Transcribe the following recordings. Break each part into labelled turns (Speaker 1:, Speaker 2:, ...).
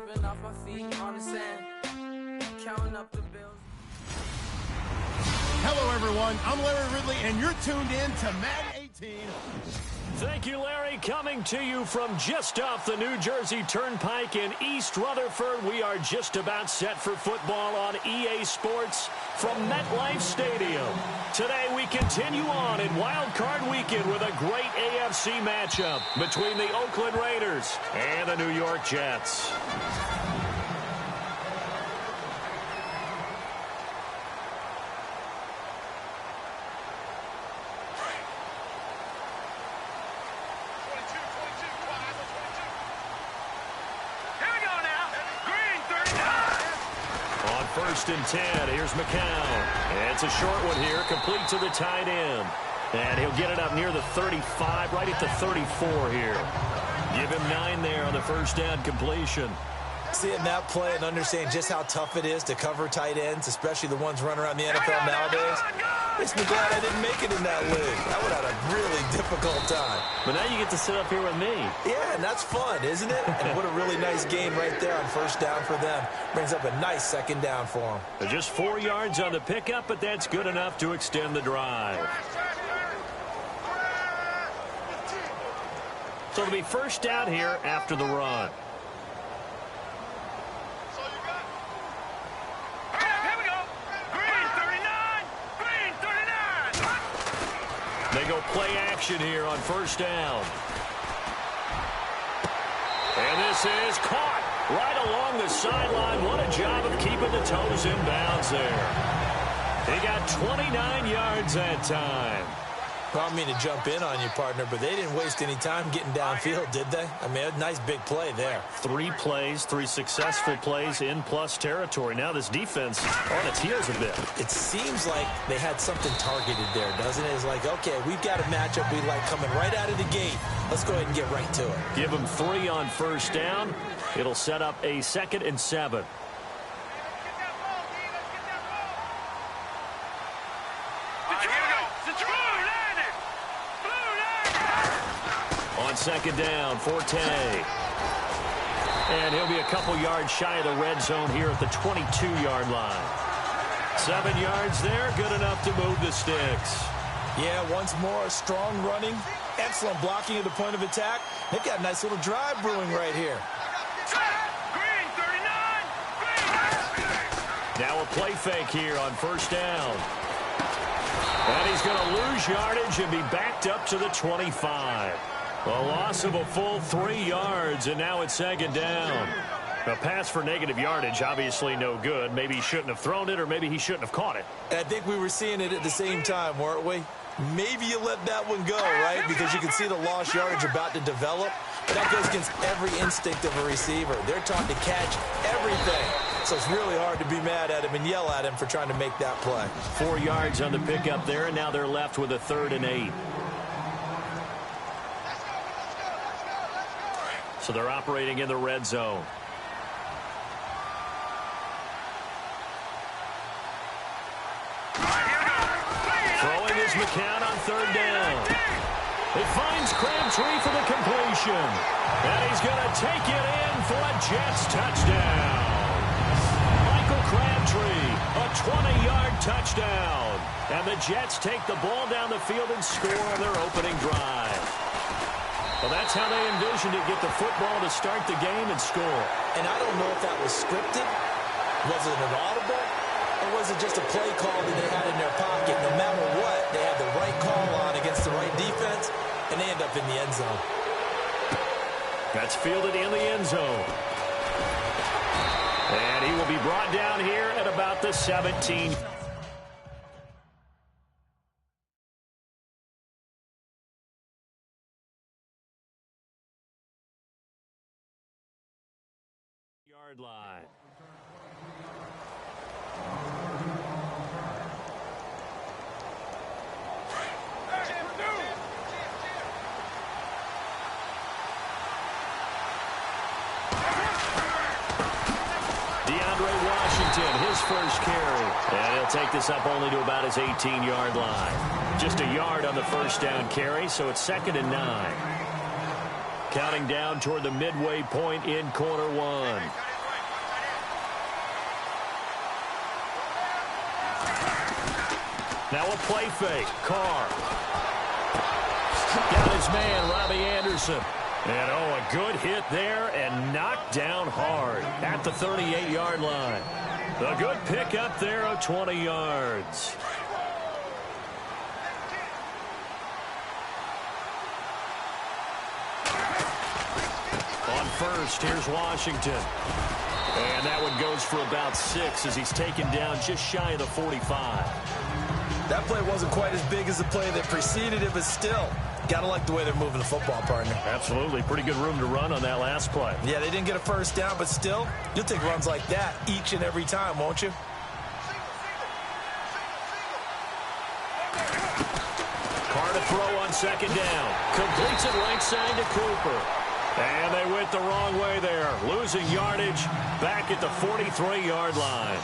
Speaker 1: Stepping off my feet on the sand, counting up the bills.
Speaker 2: Hello, everyone. I'm Larry Ridley, and you're tuned in to Madden 18.
Speaker 3: Thank you, Larry. Coming to you from just off the New Jersey Turnpike in East Rutherford. We are just about set for football on EA Sports from MetLife Stadium. Today we continue on in Wild Card Weekend with a great AFC matchup between the Oakland Raiders and the New York Jets. First and 10. Here's McCown. It's a short one here, complete to the tight end. And he'll get it up near the 35, right at the 34 here. Give him 9 there on the first down completion.
Speaker 4: Seeing that play and understanding just how tough it is to cover tight ends, especially the ones running around the NFL nowadays, makes me glad I didn't make it in that league. I would have had a really difficult time.
Speaker 3: But now you get to sit up here with me.
Speaker 4: Yeah, and that's fun, isn't it? And what a really nice game right there on first down for them. Brings up a nice second down for them.
Speaker 3: They're just 4 yards on the pickup, but that's good enough to extend the drive. So it'll be first down here after the run. They go play action here on first down. And this is caught right along the sideline. What a job of keeping the toes in bounds there. He got 29 yards that time.
Speaker 4: Well, I don't mean to jump in on you, partner, but they didn't waste any time getting downfield, did they? I mean, a nice big play there.
Speaker 3: 3 plays, 3 successful plays in plus territory. Now this defense on its heels a bit.
Speaker 4: It seems like they had something targeted there, doesn't it? It's like, okay, we've got a matchup we like coming right out of the gate. Let's go ahead and get right to it.
Speaker 3: Give them 3 on first down. It'll set up a 2nd and 7. Second down, Forte. And he'll be a couple yards shy of the red zone here at the 22-yard line. 7 yards there, good enough to move the sticks.
Speaker 4: Yeah, once more, strong running, excellent blocking at the point of attack. They've got a nice little drive brewing right here.
Speaker 3: Now a play fake here on first down. And he's going to lose yardage and be backed up to the 25. A loss of a full 3 yards, and now it's second down. A pass for negative yardage, obviously no good. Maybe he shouldn't have thrown it, or maybe he shouldn't have caught it.
Speaker 4: And I think we were seeing it at the same time, weren't we? Maybe you let that one go, right? Because you can see the lost yardage about to develop. But that goes against every instinct of a receiver. They're taught to catch everything. So it's really hard to be mad at him and yell at him for trying to make that play.
Speaker 3: 4 yards on the pickup there, and now they're left with a 3rd and 8. So they're operating in the red zone. Throwing is McCown on 3rd down. It finds Crabtree for the completion. And he's going to take it in for a Jets touchdown. Michael Crabtree, a 20-yard touchdown. And the Jets take the ball down the field and score on their opening drive. Well, that's how they envisioned it, get the football to start the game and score.
Speaker 4: And I don't know if that was scripted. Was it an audible? Or was it just a play call that they had in their pocket? No matter what, they had the right call on against the right defense, and they end up in the end zone.
Speaker 3: That's fielded in the end zone. And he will be brought down here at about the 17. Yard line. His first carry. And he'll take this up only to about his 18-yard line. Just a yard on the first down carry, so it's 2nd and 9. Counting down toward the midway point in quarter one. Now a play fake. Carr. Got his man, Robbie Anderson. And, oh, a good hit there and knocked down hard at the 38-yard line. A good pickup there of 20 yards. On first, here's Washington. And that one goes for about 6 as he's taken down just shy of the 45.
Speaker 4: That play wasn't quite as big as the play that preceded it, but still, got to like the way they're moving the football, partner.
Speaker 3: Absolutely. Pretty good room to run on that last play.
Speaker 4: Yeah, they didn't get a first down, but still, you'll take runs like that each and every time, won't you?
Speaker 3: Carr to throw on second down. Completes it right side to Cooper. And they went the wrong way there. Losing yardage back at the 43-yard line.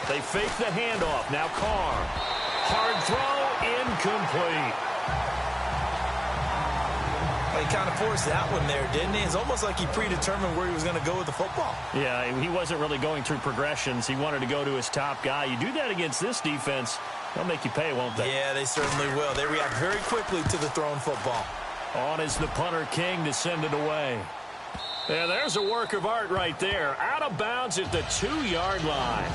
Speaker 3: They fake the handoff. Now Carr. Hard throw, incomplete.
Speaker 4: Well, he kind of forced that one there, didn't he? It's almost like he predetermined where he was going to go with the football.
Speaker 3: Yeah, he wasn't really going through progressions. He wanted to go to his top guy. You do that against this defense, they'll make you pay, won't they?
Speaker 4: Yeah, they certainly will. They react very quickly to the thrown football.
Speaker 3: On is the punter, King, to send it away. And there's a work of art right there. Out of bounds at the 2-yard line.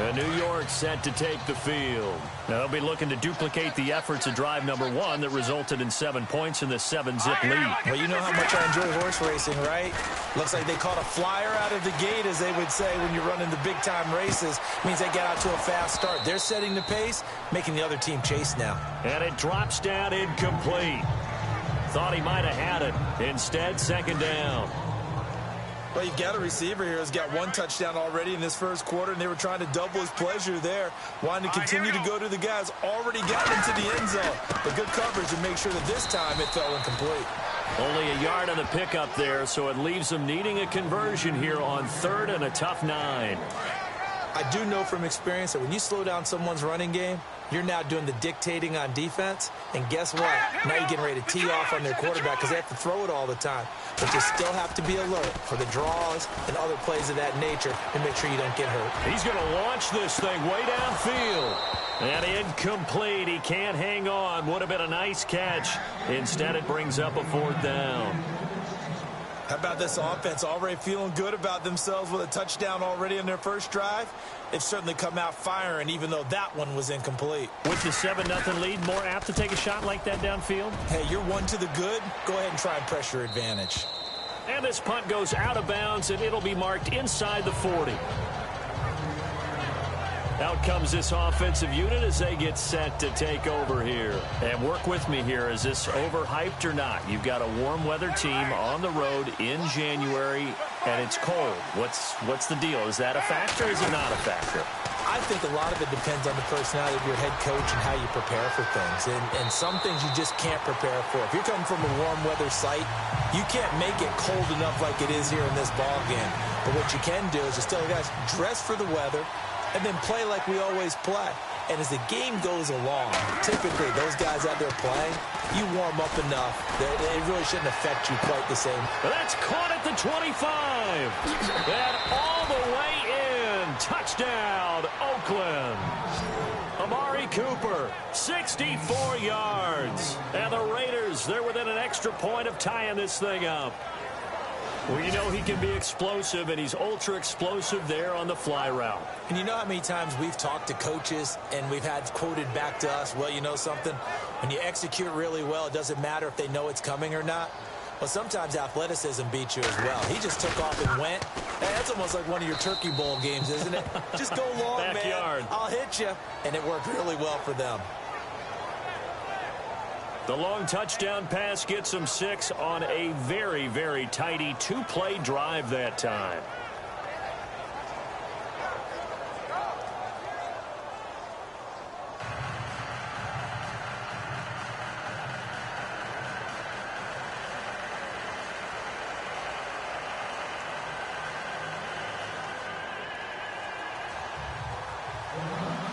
Speaker 3: And New York set to take the field. Now they'll be looking to duplicate the efforts of drive number 1 that resulted in 7 points in the 7-zip lead.
Speaker 4: Well, you know how much I enjoy horse racing, right? Looks like they caught a flyer out of the gate, as they would say when you're running the big-time races. Means they get out to a fast start. They're setting the pace, making the other team chase now.
Speaker 3: And it drops down incomplete. Thought he might have had it. Instead, second down.
Speaker 4: Well, you've got a receiver here who's got 1 touchdown already in this first quarter, and they were trying to double his pleasure there, wanting to continue to go to the guys already got into the end zone. But good coverage to make sure that this time it fell incomplete.
Speaker 3: Only a yard on the pickup there, so it leaves them needing a conversion here on 3rd and a tough 9.
Speaker 4: I do know from experience that when you slow down someone's running game, you're now doing the dictating on defense. And guess what? Now you're getting ready to tee off on their quarterback because they have to throw it all the time. But you still have to be alert for the draws and other plays of that nature and make sure you don't get hurt.
Speaker 3: He's going to launch this thing way downfield. And incomplete. He can't hang on. Would have been a nice catch. Instead, it brings up a 4th down.
Speaker 4: How about this offense already feeling good about themselves with a touchdown already in their first drive? They've certainly come out firing, even though that one was incomplete.
Speaker 3: With the 7-0 lead, more apt to take a shot like that downfield?
Speaker 4: Hey, you're 1 to the good. Go ahead and try and press your advantage.
Speaker 3: And this punt goes out of bounds, and it'll be marked inside the 40. Out comes this offensive unit as they get set to take over here. And work with me here. Is this overhyped or not? You've got a warm weather team on the road in January, and it's cold. What's the deal? Is that a factor or is it not a factor?
Speaker 4: I think a lot of it depends on the personality of your head coach and how you prepare for things. And some things you just can't prepare for. If you're coming from a warm weather site, you can't make it cold enough like it is here in this ball game. But what you can do is just tell the guys, dress for the weather, and then play like we always play. And as the game goes along, typically those guys out there playing, you warm up enough that it really shouldn't affect you quite the same.
Speaker 3: That's caught at the 25. And all the way in. Touchdown, Oakland. Amari Cooper, 64 yards. And the Raiders, they're within an extra point of tying this thing up. Well, you know he can be explosive, and he's ultra-explosive there on the fly route.
Speaker 4: And you know how many times we've talked to coaches and we've had quoted back to us, well, you know something? When you execute really well, it doesn't matter if they know it's coming or not. Well, sometimes athleticism beats you as well. He just took off and went. Hey, that's almost like one of your Turkey Bowl games, isn't it? Just go long,
Speaker 3: Backyard.
Speaker 4: man. I'll hit you. And it worked really well for them.
Speaker 3: The long touchdown pass gets them 6 on a very, very tidy 2-play drive that time.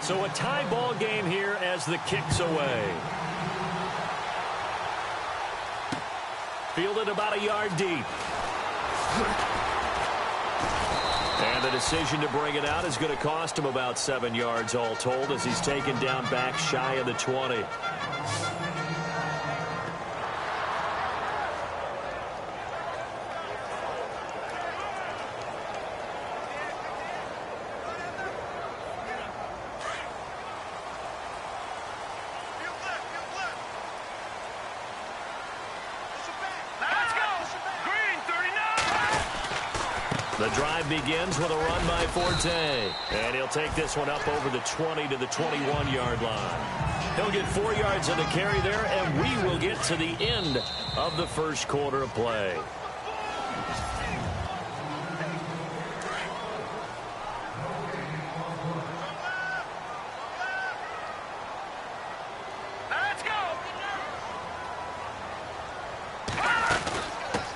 Speaker 3: So a tie ball game here as the kick's away. Fielded about a yard deep. And the decision to bring it out is going to cost him about 7 yards all told as he's taken down back shy of the 20. The drive begins with a run by Forte. And he'll take this one up over the 20 to the 21-yard line. He'll get 4 yards on the carry there, and we will get to the end of the first quarter of play.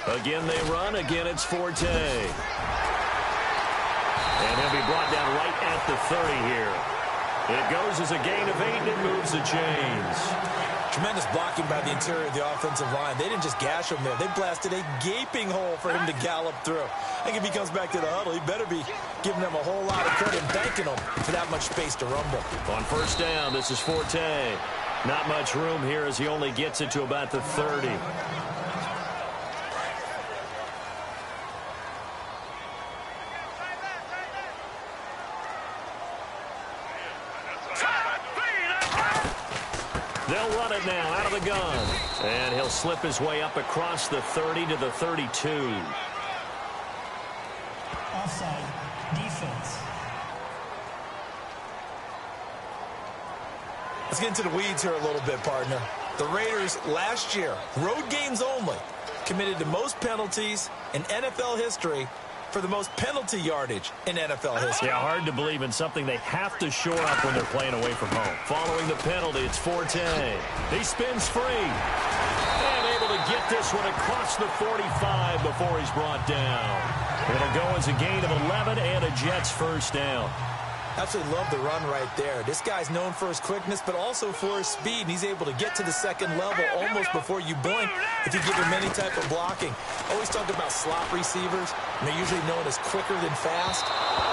Speaker 3: Again they run. Again it's Forte. And he'll be brought down right at the 30 here. It goes as a gain of 8 and it moves the chains.
Speaker 4: Tremendous blocking by the interior of the offensive line. They didn't just gash him there. They blasted a gaping hole for him to gallop through. I think if he comes back to the huddle, he better be giving them a whole lot of credit and thanking them for that much space to rumble.
Speaker 3: On first down, this is Forte. Not much room here as he only gets it to about the 30. They'll run it now out of the gun. And he'll slip his way up across the 30 to the 32.
Speaker 5: Offside. Defense.
Speaker 4: Let's get into the weeds here a little bit, partner. The Raiders last year, road games only, committed the most penalties in NFL history for the most penalty yardage in NFL history.
Speaker 3: Yeah, hard to believe in something they have to shore up when they're playing away from home. Following the penalty, it's Forte. He spins free. And able to get this one across the 45 before he's brought down. It'll go as a gain of 11 and a Jets first down.
Speaker 4: Absolutely love the run right there. This guy's known for his quickness, but also for his speed. And he's able to get to the second level almost before you blink if you give him any type of blocking. Always talk about slot receivers, and they're usually known as quicker than fast.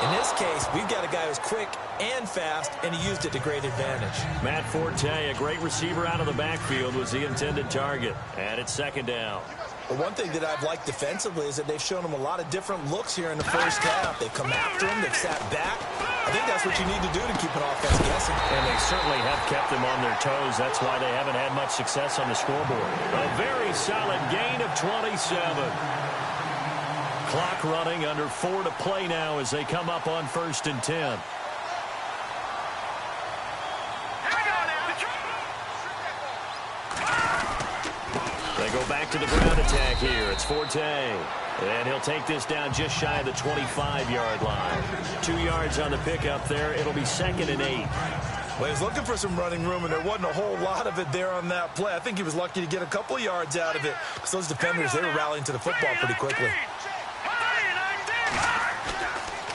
Speaker 4: In this case, we've got a guy who's quick and fast, and he used it to great advantage.
Speaker 3: Matt Forte, a great receiver out of the backfield, was the intended target. And it's second down.
Speaker 4: But one thing that I've liked defensively is that they've shown him a lot of different looks here in the first half. They've come after him. They've sat back. I think that's what you need to do to keep an offense guessing.
Speaker 3: And they certainly have kept them on their toes. That's why they haven't had much success on the scoreboard. A very solid gain of 27. Clock running, under 4 to play now as they come up on 1st and 10. They go back to the ground attack here. It's Forte. And he'll take this down just shy of the 25-yard line. 2 yards on the pickup there. It'll be 2nd and 8.
Speaker 4: Well, he was looking for some running room, and there wasn't a whole lot of it there on that play. I think he was lucky to get a couple yards out of it because those defenders, they were rallying to the football pretty quickly.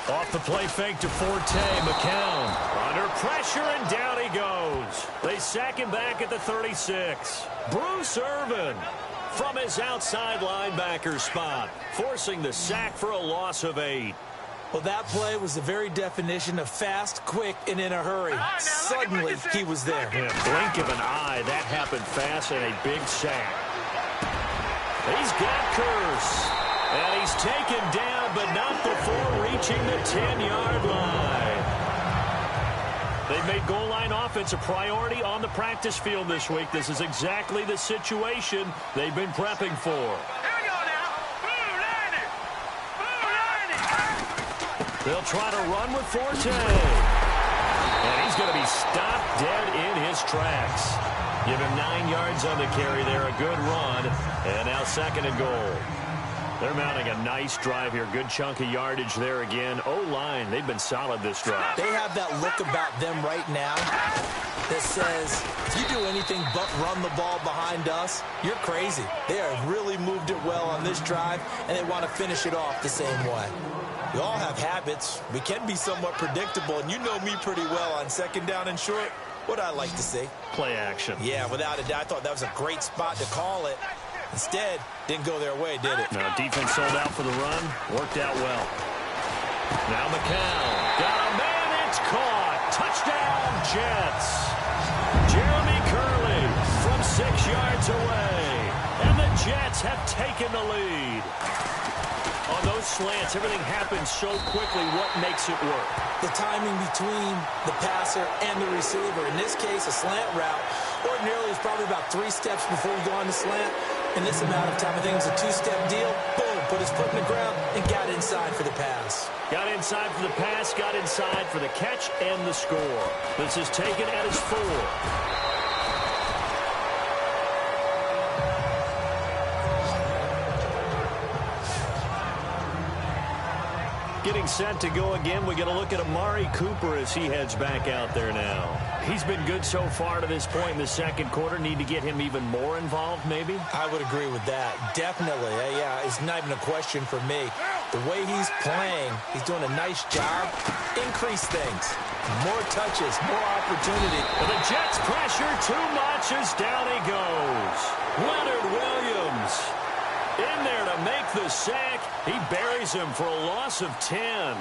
Speaker 3: Off the play fake to Forte. McCown under pressure, and down he goes. They sack him back at the 36. Bruce Irvin from his outside linebacker spot, forcing the sack for a loss of 8.
Speaker 4: Well, that play was the very definition of fast, quick, and in a hurry. Suddenly, he was there.
Speaker 3: In a blink of an eye, that happened fast, and a big sack. He's got Curse. And he's taken down, but not before reaching the 10-yard line. They've made goal line offense a priority on the practice field this week. This is exactly the situation they've been prepping for.
Speaker 6: Here we go now.
Speaker 3: They'll try to run with Forte. And he's going to be stopped dead in his tracks. Give him 9 yards on the carry there. A good run. And now 2nd and goal. They're mounting a nice drive here. Good chunk of yardage there again. O-line, they've been solid this drive.
Speaker 4: They have that look about them right now that says, if you do anything but run the ball behind us, you're crazy. They have really moved it well on this drive, and they want to finish it off the same way. We all have habits. We can be somewhat predictable, and you know me pretty well on second down and short. What I like to see.
Speaker 3: Play action.
Speaker 4: Yeah, without a doubt. I thought that was a great spot to call it. Instead, didn't go their way, did it?
Speaker 3: No, defense sold out for the run. Worked out well. Now McCown. Got a man. It's caught. Touchdown, Jets. Jeremy Curley from 6 yards away. And the Jets have taken the lead. On those slants, everything happens so quickly. What makes it work?
Speaker 4: The timing between the passer and the receiver. In this case, a slant route. Ordinarily, it's probably about 3 steps before you go on the slant. In this amount of time, I think it was a 2-step deal. Boom, put his foot in the ground and got inside for the pass.
Speaker 3: Got inside for the pass, got inside for the catch and the score. This is taken at his 4. Getting set to go again. We get a look at Amari Cooper as he heads back out there now. He's been good so far to this point in the second quarter. Need to get him even more involved, maybe?
Speaker 4: I would agree with that. Definitely. Yeah, it's not even a question for me. The way he's playing, he's doing a nice job. Increase things. More touches, more opportunity.
Speaker 3: And the Jets pressure too much as down he goes. Leonard Williams in there to make the sack. He buries him for a loss of 10.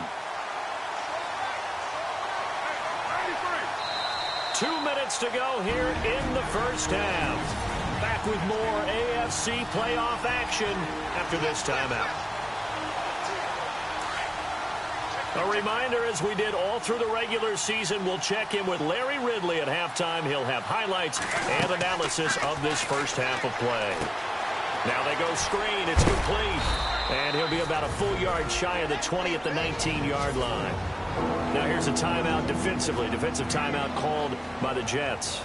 Speaker 3: 2 minutes to go here in the first half. Back with more AFC playoff action after this timeout. A reminder, as we did all through the regular season, we'll check in with Larry Ridley at halftime. He'll have highlights and analysis of this first half of play. Now they go screen. It's complete. And he'll be about a full yard shy of the 20 at the 19-yard line. Now here's a timeout defensively. Defensive timeout called by the Jets.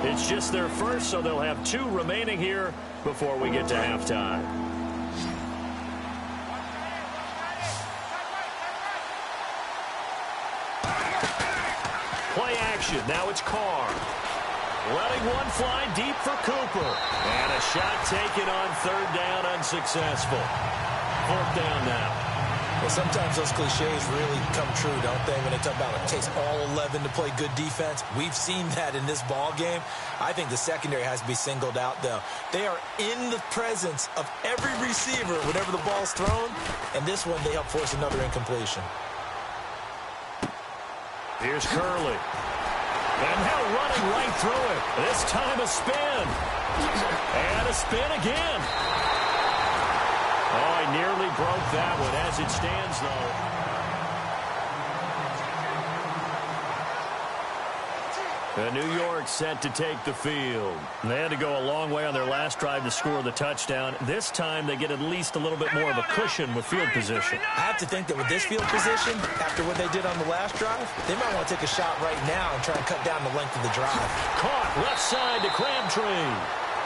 Speaker 3: It's just their first, so they'll have 2 remaining here before we get to halftime. Play action. Now it's Carr. Letting one fly deep for Cooper. And a shot taken on third down, unsuccessful. Fourth down now.
Speaker 4: Well, sometimes those cliches really come true, don't they? When they talk about it takes all 11 to play good defense. We've seen that in this ball game. I think the secondary has to be singled out, though. They are in the presence of every receiver whenever the ball's thrown. And this one, they help force another incompletion.
Speaker 3: Here's Curley. And now running right through it. This time a spin. And a spin again. Oh, he nearly broke that one. As it stands, though. New York set to take the field. They had to go a long way on their last drive to score the touchdown. This time they get at least a little bit more of a cushion with field position.
Speaker 4: I have to think that with this field position, after what they did on the last drive, they might want to take a shot right now and try and cut down the length of the drive.
Speaker 3: Caught left side to Crabtree.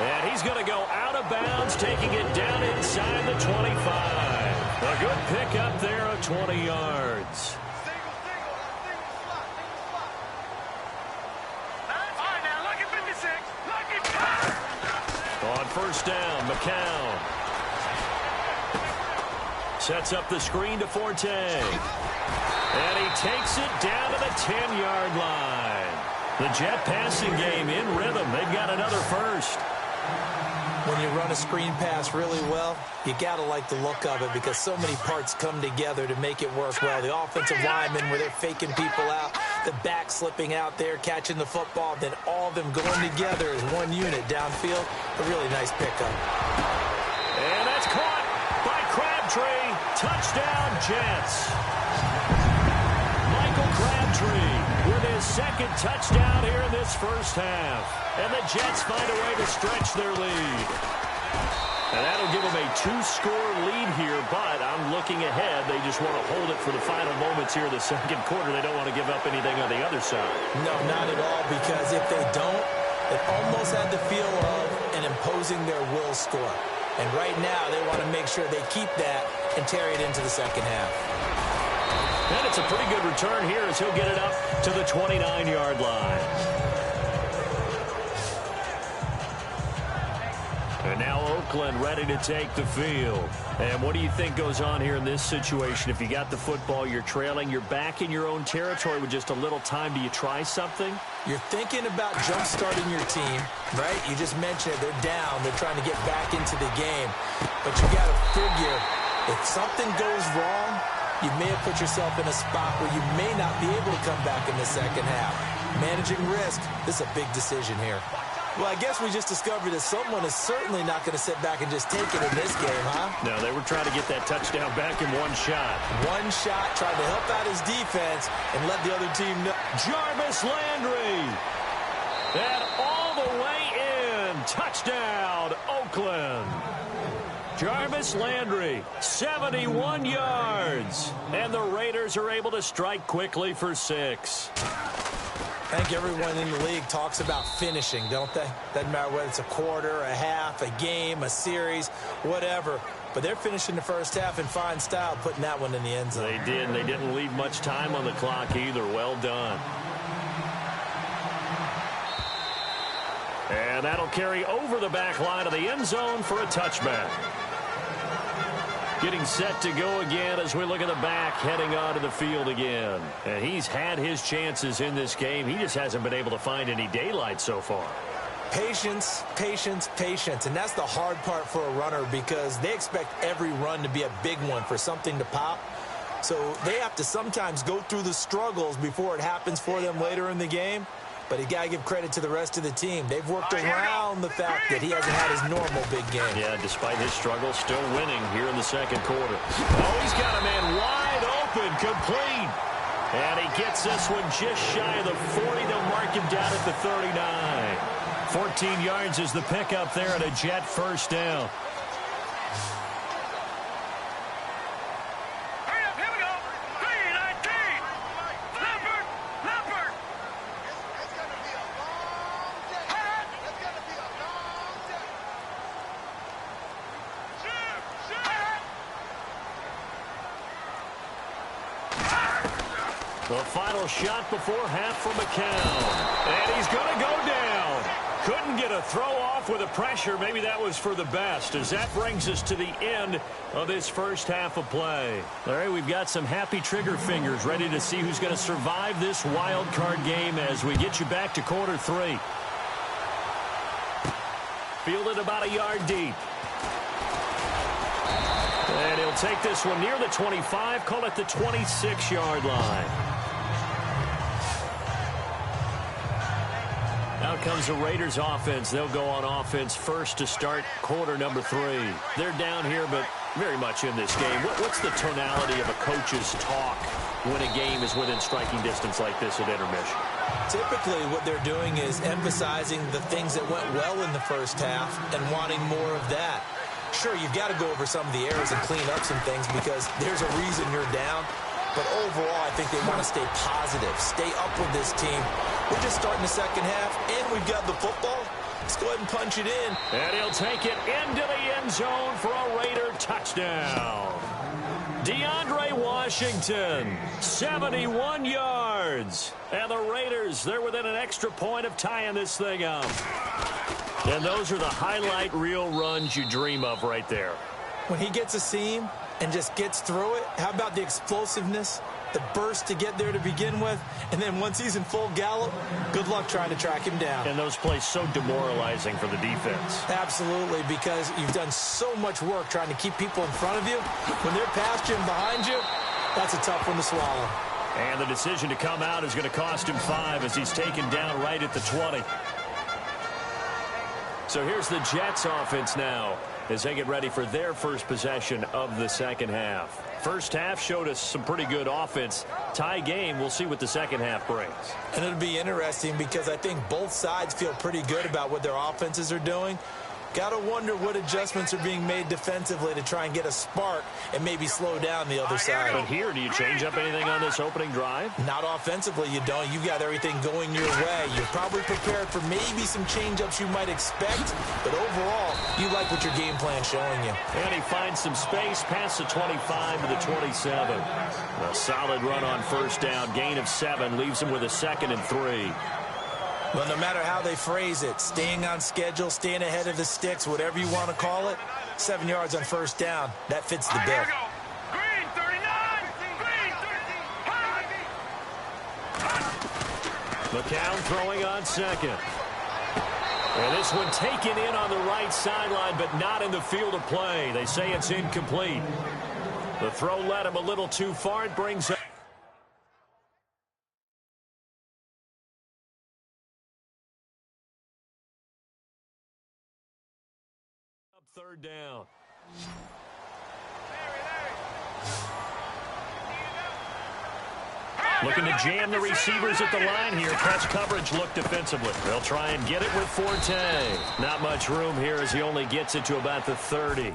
Speaker 3: And he's going to go out of bounds, taking it down inside the 25. A good pickup there of 20 yards. On first down, McCown. Sets up the screen to Forte. And he takes it down to the 10-yard line. The Jet passing game in rhythm. They've got another first.
Speaker 4: When you run a screen pass really well, you got to like the look of it because so many parts come together to make it work well. The offensive linemen where they're faking people out, the back slipping out there, catching the football, then all of them going together as one unit downfield. A really nice pickup.
Speaker 3: And that's caught by Crabtree. Touchdown, Jets. Michael Crabtree with his second touchdown here in this first half. And the Jets find a way to stretch their lead. And that'll give them a 2-score lead here, but I'm looking ahead. They just want to hold it for the final moments here in the second quarter. They don't want to give up anything on the other side.
Speaker 4: No, not at all, because if they don't, it almost had the feel of an imposing their will score. And right now, they want to make sure they keep that and carry it into the second half.
Speaker 3: And it's a pretty good return here as he'll get it up to the 29-yard line. And now Oakland ready to take the field. And what do you think goes on here in this situation? If you got the football, you're trailing, you're back in your own territory with just a little time. Do you try something?
Speaker 4: You're thinking about jump-starting your team, right? You just mentioned it. They're down. They're trying to get back into the game. But you got to figure, if something goes wrong, you may have put yourself in a spot where you may not be able to come back in the second half. Managing risk, this is a big decision here. Well, I guess we just discovered that someone is certainly not going to sit back and just take it in this game, huh?
Speaker 3: No, they were trying to get that touchdown back in one shot.
Speaker 4: One shot, trying to help out his defense and let the other team know.
Speaker 3: Jarvis Landry. And all the way in. Touchdown, Oakland. Jarvis Landry, 71 yards. And the Raiders are able to strike quickly for 6.
Speaker 4: I think everyone in the league talks about finishing, don't they? Doesn't matter whether it's a quarter, a half, a game, a series, whatever. But they're finishing the first half in fine style, putting that one in the end zone.
Speaker 3: They did, and they didn't leave much time on the clock either. Well done. And that'll carry over the back line of the end zone for a touchback. Getting set to go again as we look at the back, heading onto the field again. And he's had his chances in this game. He just hasn't been able to find any daylight so far.
Speaker 4: Patience, patience, patience. And that's the hard part for a runner because they expect every run to be a big one for something to pop. So they have to sometimes go through the struggles before it happens for them later in the game. But you got to give credit to the rest of the team. They've worked around the fact that he hasn't had his normal big game.
Speaker 3: Yeah, despite his struggle, still winning here in the second quarter. Oh, he's got a man wide open, complete. And he gets this one just shy of the 40. They'll mark him down at the 39. 14 yards is the pickup there at a Jet first down. The final shot before half for McCown. And he's going to go down. Couldn't get a throw off with the pressure. Maybe that was for the best, as that brings us to the end of this first half of play. All right, we've got some happy trigger fingers ready to see who's going to survive this wild card game as we get you back to quarter 3. Fielded about a yard deep. And he'll take this one near the 25, call it the 26-yard line. Out comes the Raiders offense. They'll go on offense first to start quarter number 3. They're down here, but very much in this game. What's the tonality of a coach's talk when a game is within striking distance like this at intermission?
Speaker 4: Typically, what they're doing is emphasizing the things that went well in the first half and wanting more of that. Sure, you've got to go over some of the errors and clean up some things because there's a reason you're down. But overall, I think they want to stay positive, stay up with this team. We're just starting the second half, and we've got the football. Let's go ahead and punch it in.
Speaker 3: And he'll take it into the end zone for a Raider touchdown. DeAndre Washington, 71 yards. And the Raiders, they're within an extra point of tying this thing up. And those are the highlight reel runs you dream of right there.
Speaker 4: When he gets a seam and just gets through it, how about the explosiveness, the burst to get there to begin with, and then once he's in full gallop, good luck trying to track him down.
Speaker 3: And those plays so demoralizing for the defense.
Speaker 4: Absolutely, because you've done so much work trying to keep people in front of you. When they're past you and behind you, that's a tough one to swallow.
Speaker 3: And the decision to come out is going to cost him 5 as he's taken down right at the 20. So here's the Jets offense now as they get ready for their first possession of the second half. First half showed us some pretty good offense. Tie game, we'll see what the second half brings.
Speaker 4: And it'll be interesting because I think both sides feel pretty good about what their offenses are doing. Got to wonder what adjustments are being made defensively to try and get a spark and maybe slow down the other side.
Speaker 3: But here, do you change up anything on this opening drive?
Speaker 4: Not offensively, you don't. You've got everything going your way. You're probably prepared for maybe some change-ups you might expect, but overall, you like what your game plan's showing you.
Speaker 3: And he finds some space past the 25 to the 27. A solid run on first down. Gain of 7 leaves him with a 2nd and 3.
Speaker 4: Well, no matter how they phrase it, staying on schedule, staying ahead of the sticks, whatever you want to call it, 7 yards on first down, that fits the bill.
Speaker 6: Green 39! Green 30!
Speaker 3: McCown throwing on second. And this one taken in on the right sideline, but not in the field of play. They say it's incomplete. The throw led him a little too far. It brings up third down. Looking to jam the receivers at the line here. Catch coverage look defensively. They'll try and get it with Forte. Not much room here as he only gets it to about the 30.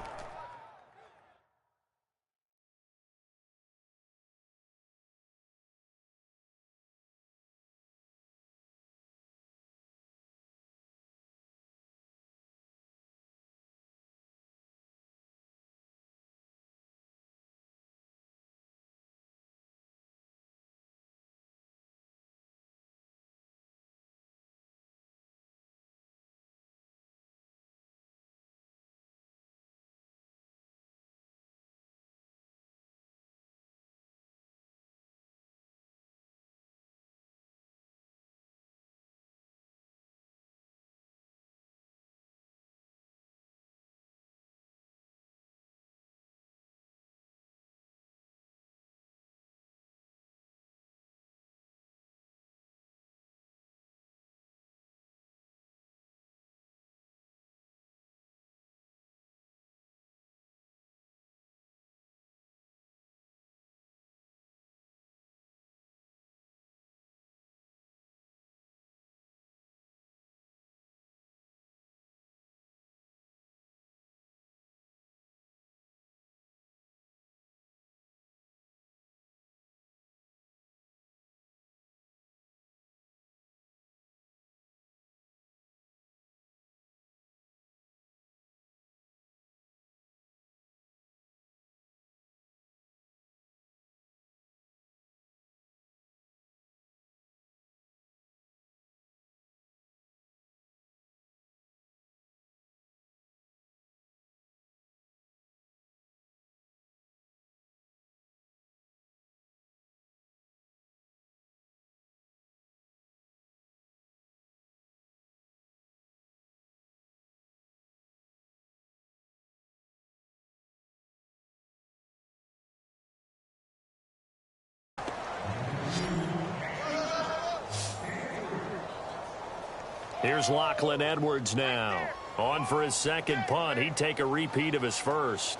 Speaker 3: Here's Lachlan Edwards now. On for his second punt. He'd take a repeat of his first.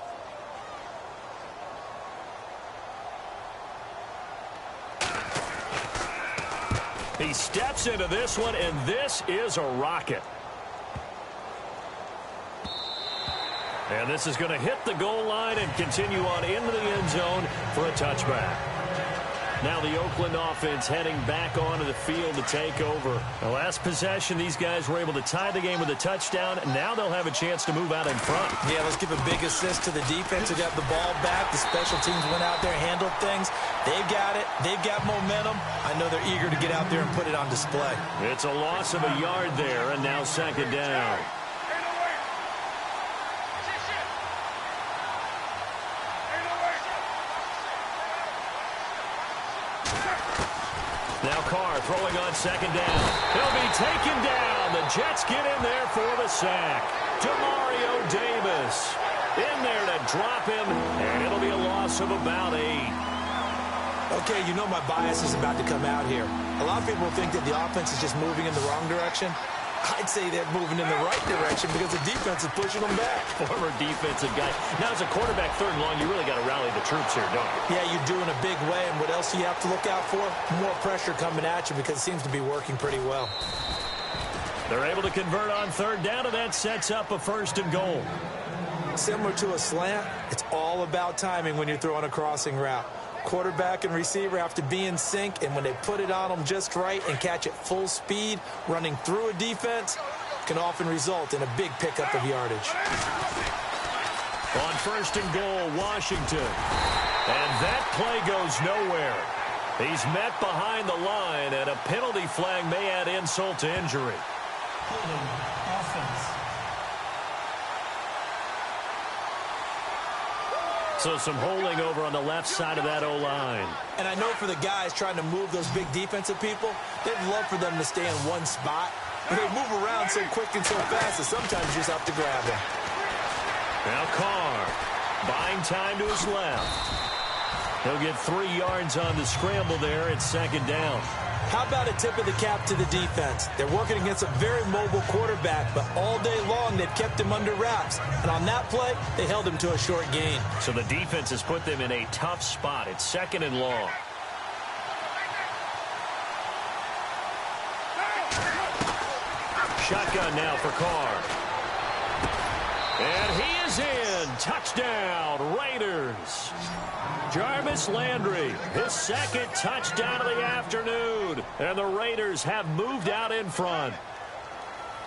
Speaker 3: He steps into this one, and this is a rocket. And this is going to hit the goal line and continue on into the end zone for a touchback. Now the Oakland offense heading back onto the field to take over. The last possession, these guys were able to tie the game with a touchdown. Now they'll have a chance to move out in front. Yeah, let's give a big assist to the defense who got the ball back. The special teams went out there, handled things. They've got it. They've got momentum. I know they're eager to get out there and put it on display. It's a loss of a yard there, and now second down. Now Carr throwing on second down. He'll be taken down. The Jets get in there for the sack. Demario Davis in there to drop him, and it'll be a loss of about 8. Okay, you know my bias is about to come out here. A lot of people think that the offense is just moving in the wrong direction. I'd say they're moving in the right direction because the defense is pushing them back. Former defensive guy. Now, as a quarterback, third and long, you really got to rally the troops here, don't you? Yeah, you do in a big way. And what else do you have to look out for? More pressure coming at you because it seems to be working pretty well. They're able to convert on third down, and that sets up a first and goal. Similar to a slant, it's all about timing when you're throwing a crossing route. Quarterback and receiver have to be in sync, and when they put it on them just right and catch it full speed, running through a defense can often result in a big pickup of yardage. On first and goal, Washington. And that play goes nowhere. He's met behind the line, and a penalty flag may add insult to injury.
Speaker 5: Holding. Offense.
Speaker 3: So some holding over on the left side of that O-line.
Speaker 4: And I know for the guys trying to move those big defensive people, they'd love for them to stay in one spot. But they move around so quick and so fast that sometimes you just have to grab them.
Speaker 3: Now Carr, buying time to his left. He'll get 3 yards on the scramble there at second down.
Speaker 4: How about a tip of the cap to the defense? They're working against a very mobile quarterback, but all day long they've kept him under wraps. And on that play, they held him to a short gain.
Speaker 3: So the defense has put them in a tough spot. It's second and long. Shotgun now for Carr. And he is in. Touchdown, Raiders. Jarvis Landry, his second touchdown of the afternoon. And the Raiders have moved out in front.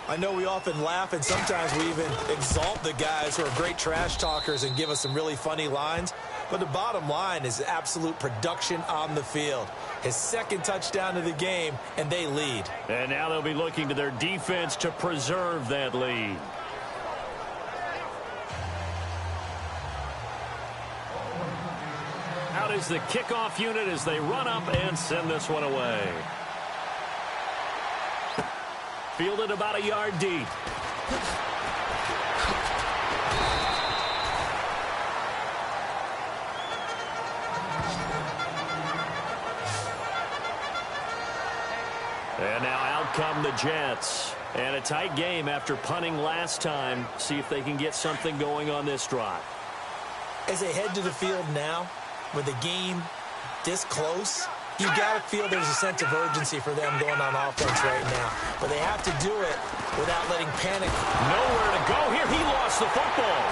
Speaker 4: I know we often laugh and sometimes we even exalt the guys who are great trash talkers and give us some really funny lines. But the bottom line is absolute production on the field. His second touchdown of the game, and they lead.
Speaker 3: And now they'll be looking to their defense to preserve that lead. Out is the kickoff unit as they run up and send this one away. Fielded about a yard deep. And now out come the Jets. And a tight game after punting last time. See if they can get something going on this drive.
Speaker 4: As they head to the field now, with the game this close, you got to feel there's a sense of urgency for them going on offense right now. But they have to do it without letting panic.
Speaker 3: Nowhere to go here. He lost the football.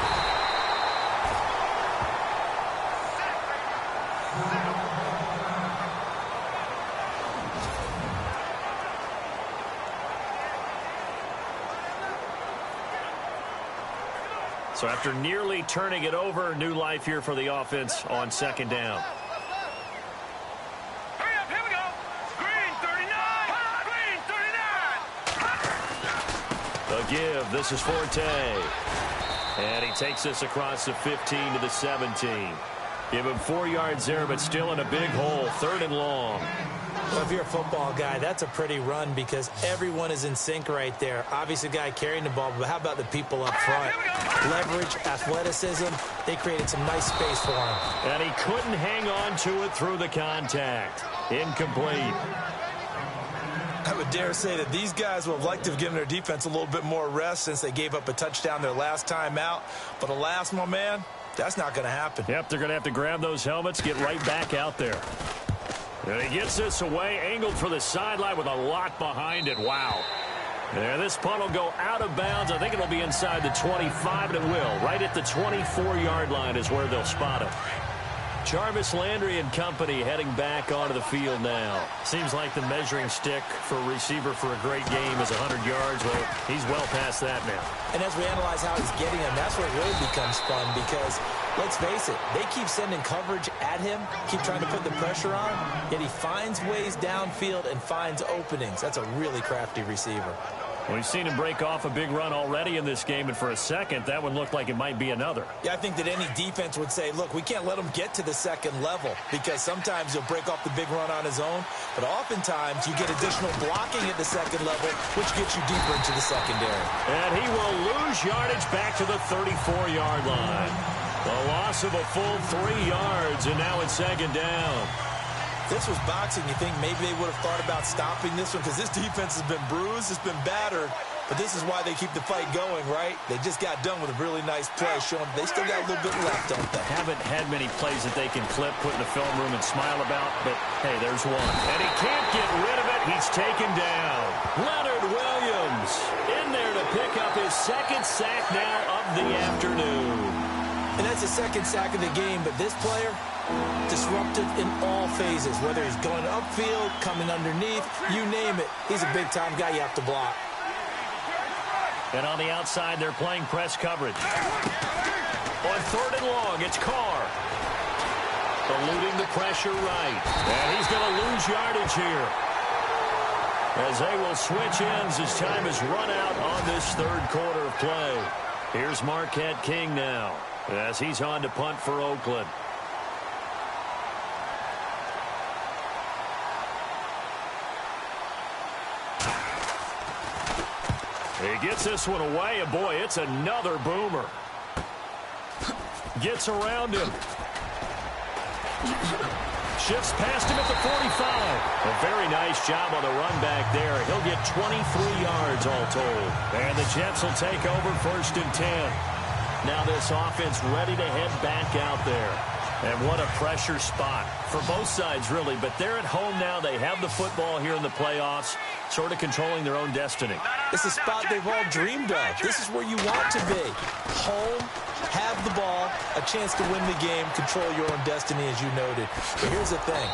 Speaker 3: So after nearly turning it over, new life here for the offense on second down.
Speaker 6: Hurry up, here we go. Green 39. Green 39.
Speaker 3: The give. This is Forte. And he takes this across the 15 to the 17. Give him 4 yards there, but still in a big hole. Third and long.
Speaker 4: Well, if you're a football guy, that's a pretty run because everyone is in sync right there. Obviously, the guy carrying the ball, but how about the people up front? Leverage, athleticism, they created some nice space for him.
Speaker 3: And he couldn't hang on to it through the contact. Incomplete.
Speaker 4: I would dare say that these guys would have liked to have given their defense a little bit more rest since they gave up a touchdown their last time out. But alas, my man, that's not going to happen.
Speaker 3: Yep, they're going to have to grab those helmets, get right back out there. And he gets this away, angled for the sideline with a lot behind it. Wow. And this punt will go out of bounds. I think it'll be inside the 25, and it will. Right at the 24-yard line is where they'll spot it. Jarvis Landry and company heading back onto the field now. Seems like the measuring stick for a receiver for a great game is 100 yards. Well, he's well past that now.
Speaker 4: And as we analyze how he's getting them, that's where it really becomes fun because, let's face it, they keep sending coverage at him, keep trying to put the pressure on, yet he finds ways downfield and finds openings. That's a really crafty receiver.
Speaker 3: We've seen him break off a big run already in this game, and for a second, that one looked like it might be another.
Speaker 4: Yeah, I think that any defense would say, look, we can't let him get to the second level because sometimes he'll break off the big run on his own, but oftentimes you get additional blocking at the second level, which gets you deeper into the secondary.
Speaker 3: And he will lose yardage back to the 34-yard line. The loss of a full 3 yards, and now it's second down.
Speaker 4: If this was boxing, you think maybe they would have thought about stopping this one because this defense has been bruised, it's been battered, but this is why they keep the fight going, right? They just got done with a really nice play, showing they still got a little bit left, don't they?
Speaker 3: Haven't had many plays that they can clip, put in the film room, and smile about, but hey, there's one. And he can't get rid of it. He's taken down. Leonard Williams in there to pick up his second sack now of the afternoon.
Speaker 4: And that's the second sack of the game, but this player, disruptive in all phases, whether he's going upfield, coming underneath, you name it. He's a big-time guy you have to block.
Speaker 3: And on the outside, they're playing press coverage. On third and long, it's Carr. Eluding the pressure right. And he's going to lose yardage here, as they will switch ends as time has run out on this third quarter of play. Here's Marquette King now, as he's on to punt for Oakland. He gets this one away, and boy, it's another boomer. Gets around him. Shifts past him at the 45. A very nice job on the run back there. He'll get 23 yards all told. And the Jets will take over 1st and 10. Now this offense ready to head back out there. And what a pressure spot for both sides, really. But they're at home now. They have the football here in the playoffs, sort of controlling their own destiny.
Speaker 4: It's a spot they've all dreamed of. This is where you want to be. Home, have the ball, a chance to win the game, control your own destiny, as you noted. But here's the thing.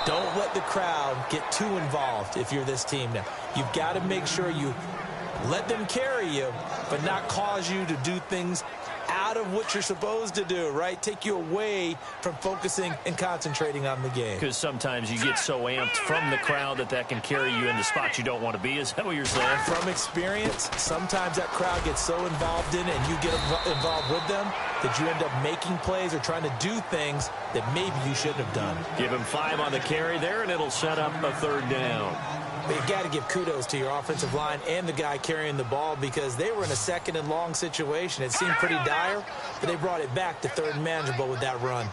Speaker 4: Don't let the crowd get too involved if you're this team now. You've got to make sure you let them carry you, but not cause you to do things out of what you're supposed to do, right? Take you away from focusing and concentrating on the game.
Speaker 3: Because sometimes you get so amped from the crowd that can carry you into spots you don't want to be. Is that what you're saying?
Speaker 4: From experience, sometimes that crowd gets so involved in it and you get involved with them that you end up making plays or trying to do things that maybe you shouldn't have done.
Speaker 3: Give him 5 on the carry there, and it'll set up a 3rd down.
Speaker 4: But you've got to give kudos to your offensive line and the guy carrying the ball, because they were in a 2nd and long situation. It seemed pretty dire, but they brought it back to 3rd and manageable with that run.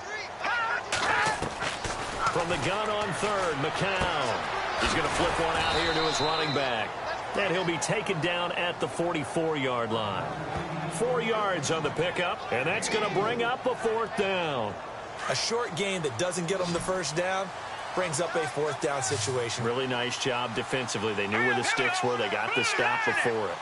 Speaker 3: From the gun on 3rd, McCown. He's going to flip one out here to his running back. And he'll be taken down at the 44-yard line. 4 yards on the pickup, and that's going to bring up a 4th down.
Speaker 4: A short gain that doesn't get them the 1st down brings up a 4th down situation.
Speaker 3: Really nice job defensively. They knew where the sticks were. They got the stop before it.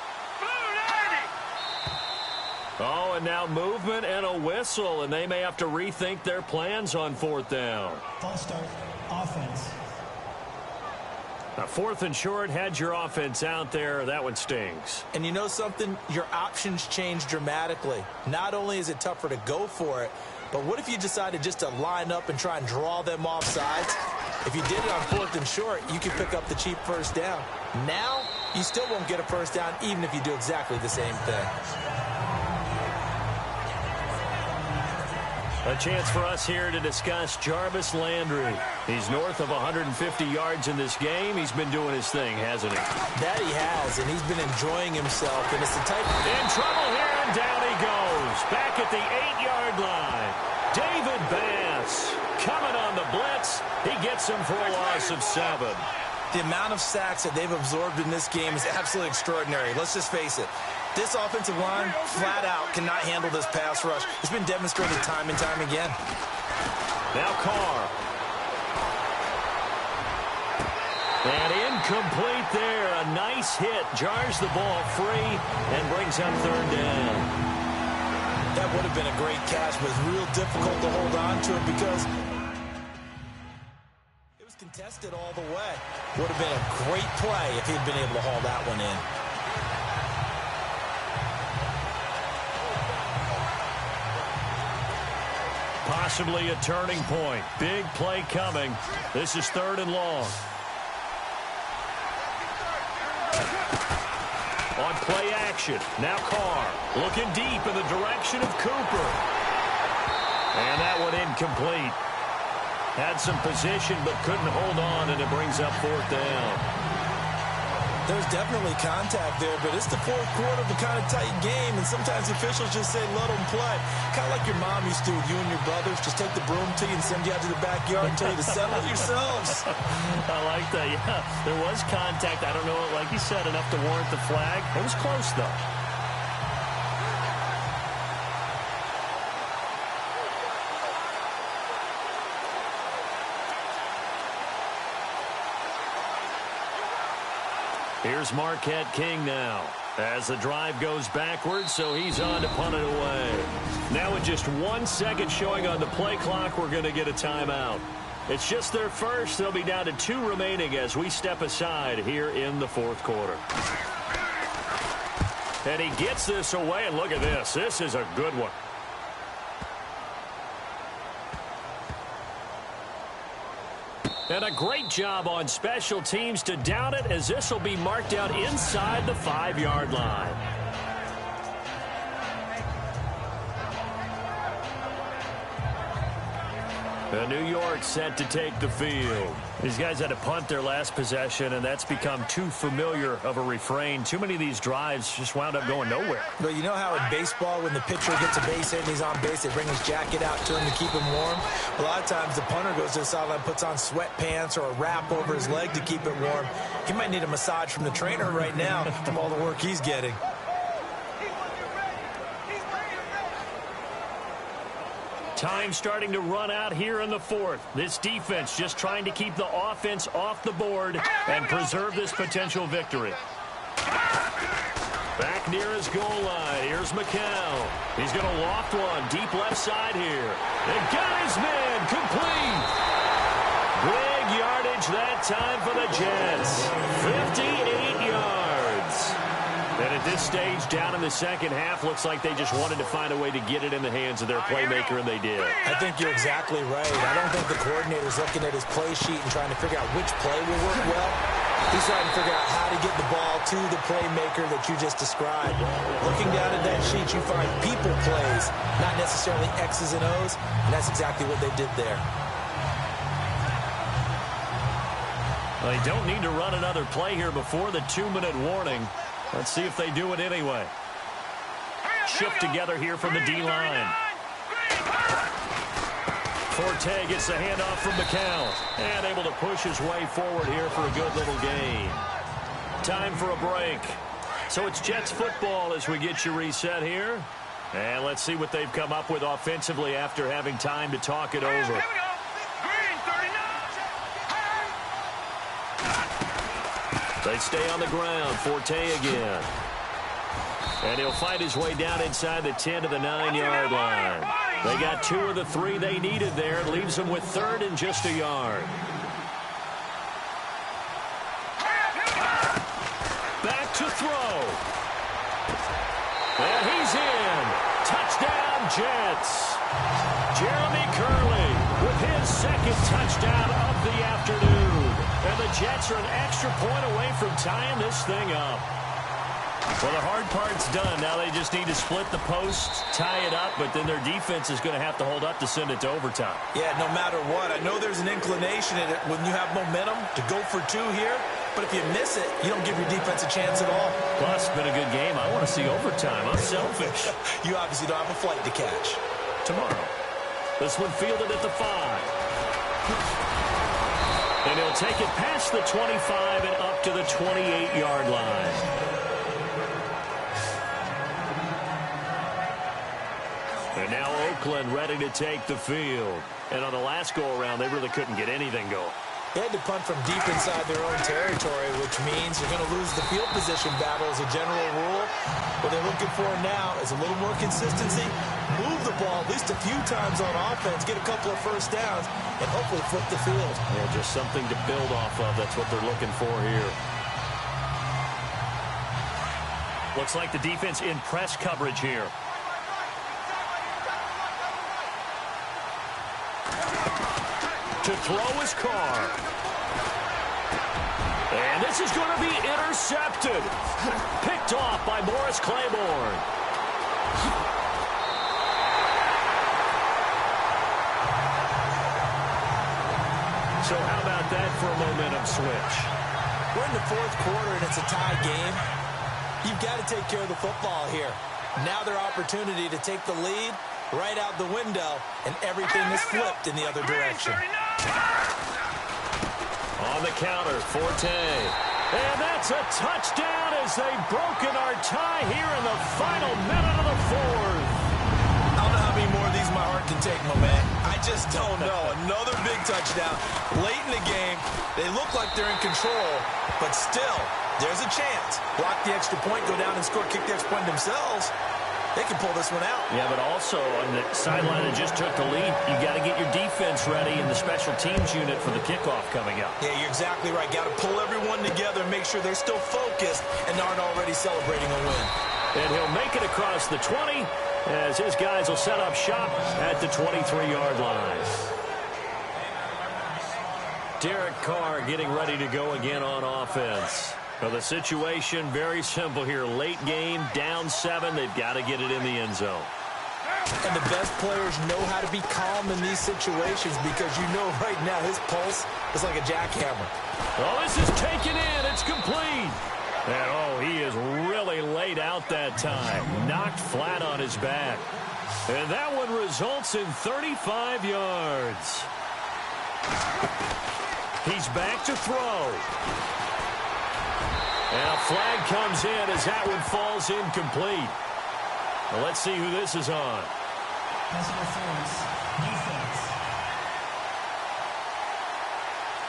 Speaker 3: Oh, and now movement and a whistle, and they may have to rethink their plans on 4th down.
Speaker 5: False start, offense.
Speaker 3: Now, 4th and short, had your offense out there. That one stings.
Speaker 4: And you know something? Your options change dramatically. Not only is it tougher to go for it, but what if you decided just to line up and try and draw them off sides? If you did it on 4th and short, you could pick up the cheap 1st down. Now, you still won't get a 1st down even if you do exactly the same thing.
Speaker 3: A chance for us here to discuss Jarvis Landry. He's north of 150 yards in this game. He's been doing his thing, hasn't he?
Speaker 4: That he has, and he's been enjoying himself. And it's the type of...
Speaker 3: In trouble here, and down he goes. Back at the 8-yard line. David Bass coming on the blitz. He gets him for a loss of 7.
Speaker 4: The amount of sacks that they've absorbed in this game is absolutely extraordinary. Let's just face it. This offensive line, flat out, cannot handle this pass rush. It's been demonstrated time and time again.
Speaker 3: Now Carr. And incomplete there. A nice hit. Jars the ball free and brings up 3rd down.
Speaker 4: That would have been a great catch, but it's real difficult to hold on to it because it was contested all the way. Would have been a great play if he'd been able to haul that one in.
Speaker 3: Possibly a turning point. Big play coming. This is 3rd and long. On play action. Now Carr looking deep in the direction of Cooper. And that one incomplete. Had some position but couldn't hold on, and it brings up 4th down.
Speaker 4: There's definitely contact there, but it's the 4th quarter of a kind of tight game, and sometimes officials just say, let them play. Kind of like your mom used to with you and your brothers. Just take the broom to you and send you out to the backyard and tell you to settle it yourselves.
Speaker 3: I like that, yeah. There was contact. I don't know, like you said, enough to warrant the flag. It was close, though. Here's Marquette King now as the drive goes backwards, so he's on to punt it away. Now with just 1 second showing on the play clock, we're going to get a timeout. It's just their first. They'll be down to 2 remaining as we step aside here in the 4th quarter. And he gets this away, and look at this. This is a good one. And a great job on special teams to down it, as this will be marked out inside the 5-yard line. New York set to take the field. These guys had to punt their last possession, and that's become too familiar of a refrain. Too many of these drives just wound up going nowhere.
Speaker 4: But you know how in baseball, when the pitcher gets a base hit and he's on base, they bring his jacket out to him to keep him warm? A lot of times the punter goes to the sideline, puts on sweatpants or a wrap over his leg to keep it warm. He might need a massage from the trainer right now from all the work he's getting.
Speaker 3: Time starting to run out here in the fourth. This defense just trying to keep the offense off the board and preserve this potential victory. Back near his goal line. Here's McCown. He's going to loft one deep left side here. And got his man complete. Big yardage that time for the Jets. 58 yards. And at this stage, down in the second half, looks like they just wanted to find a way to get it in the hands of their playmaker, and they did.
Speaker 4: I think you're exactly right. I don't think the coordinator's looking at his play sheet and trying to figure out which play will work well. He's trying to figure out how to get the ball to the playmaker that you just described. Looking down at that sheet, you find people plays, not necessarily X's and O's, and that's exactly what they did there.
Speaker 3: Well, they don't need to run another play here before the 2-minute warning. Let's see if they do it anyway. Shift together here from the D-line. Forte gets the handoff from McCown. And able to push his way forward here for a good little gain. Time for a break. So it's Jets football as we get you reset here. And let's see what they've come up with offensively after having time to talk it over. They stay on the ground. Forte again. And he'll fight his way down inside the 10 to the 9-yard line. They got 2 of the 3 they needed there. It leaves them with 3rd and just a yard. Back to throw. And he's in. Touchdown, Jets. Jeremy Curley with his 2nd touchdown of the afternoon. And the Jets are an extra point away from tying this thing up. Well, the hard part's done. Now they just need to split the posts, tie it up, but then their defense is going to have to hold up to send it to overtime.
Speaker 4: Yeah, no matter what. I know there's an inclination in it when you have momentum to go for 2 here, but if you miss it, you don't give your defense a chance at all.
Speaker 3: Plus, it's been a good game. I want to see overtime. I'm selfish.
Speaker 4: You obviously don't have a flight to catch.
Speaker 3: Tomorrow. This one fielded at the 5. And he'll take it past the 25 and up to the 28-yard line. And now Oakland ready to take the field. And on the last go-around, they really couldn't get anything going.
Speaker 4: They had to punt from deep inside their own territory, which means you're going to lose the field position battle as a general rule. What they're looking for now is a little more consistency, move the ball at least a few times on offense, get a couple of first downs, and hopefully flip the field.
Speaker 3: Yeah, just something to build off of. That's what they're looking for here. Looks like the defense in press coverage here. To throw his car. And this is going to be intercepted. Picked off by Morris Claiborne. So how about that for a momentum switch?
Speaker 4: We're in the 4th quarter and it's a tie game. You've got to take care of the football here. Now their opportunity to take the lead right out the window, and everything is flipped in the other direction.
Speaker 3: On the counter, Forte. And that's a touchdown as they've broken our tie here in the final minute of the 4th.
Speaker 4: I don't know how many more of these my heart can take, my man. I just don't know. Another big touchdown. Late in the game, they look like they're in control, but still, there's a chance. Block the extra point, go down and score, kick the extra point themselves. They can pull this one out.
Speaker 3: Yeah, but also on the sideline that just took the lead, you got to get your defense ready in the special teams unit for the kickoff coming up.
Speaker 4: Yeah, you're exactly right. Got to pull everyone together and make sure they're still focused and aren't already celebrating a win.
Speaker 3: And he'll make it across the 20 as his guys will set up shop at the 23-yard line. Derek Carr getting ready to go again on offense. Well, the situation very simple here. Late game, down 7. They've got to get it in the end zone.
Speaker 4: And the best players know how to be calm in these situations because you know right now his pulse is like a jackhammer.
Speaker 3: Oh, this is taken in. It's complete. And, oh, he is really laid out that time. Knocked flat on his back. And that one results in 35 yards. He's back to throw. And a flag comes in as that one falls incomplete. Well, let's see who this is on.
Speaker 5: Pass interference. Defense.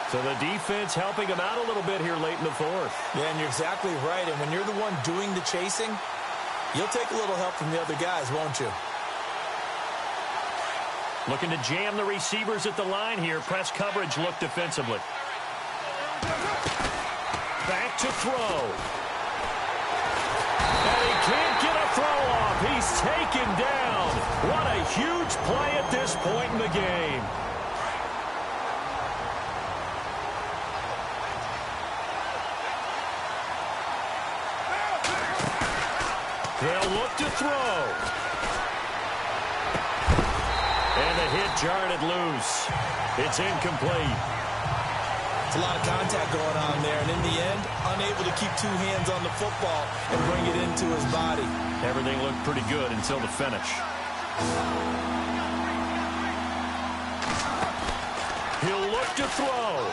Speaker 3: So the defense helping him out a little bit here late in the fourth.
Speaker 4: Yeah, and you're exactly right. And when you're the one doing the chasing, you'll take a little help from the other guys, won't you?
Speaker 3: Looking to jam the receivers at the line here. Press coverage look defensively. Back to throw. And he can't get a throw off. He's taken down. What a huge play at this point in the game. They'll look to throw. And the hit jarred it loose. It's incomplete.
Speaker 4: It's a lot of contact going on there, and in the end, unable to keep 2 hands on the football and bring it into his body.
Speaker 3: Everything looked pretty good until the finish. He'll look to throw.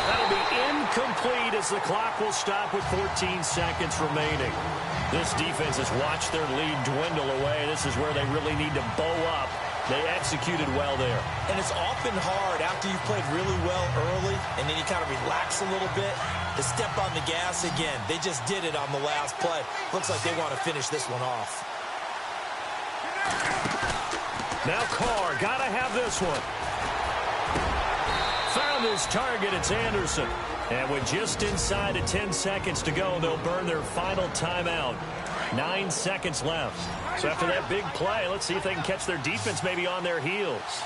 Speaker 3: That'll be incomplete as the clock will stop with 14 seconds remaining. This defense has watched their lead dwindle away. This is where they really need to bow up. They executed well there.
Speaker 4: And it's often hard after you've played really well early and then you kind of relax a little bit to step on the gas again. They just did it on the last play. Looks like they want to finish this one off.
Speaker 3: Now Carr, got to have this one. Found his target. It's Anderson. And with just inside of 10 seconds to go, they'll burn their final timeout. 9 seconds left. So after that big play, let's see if they can catch their defense maybe on their heels.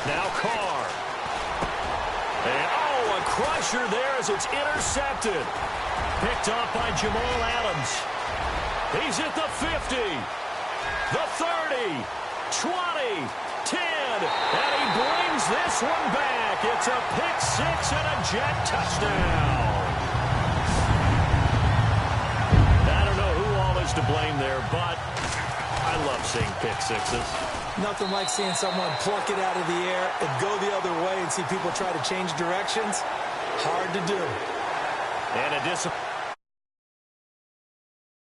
Speaker 3: Now Carr. And, oh, a crusher there as it's intercepted. Picked off by Jamal Adams. He's at the 50, the 30, 20, 10, and he brings this one back. It's a pick-6 and a Jet touchdown. I don't know who all is to blame there, but I love seeing pick-6s.
Speaker 4: Nothing like seeing someone pluck it out of the air and go the other way and see people try to change directions. Hard to do.
Speaker 3: And a disappointment.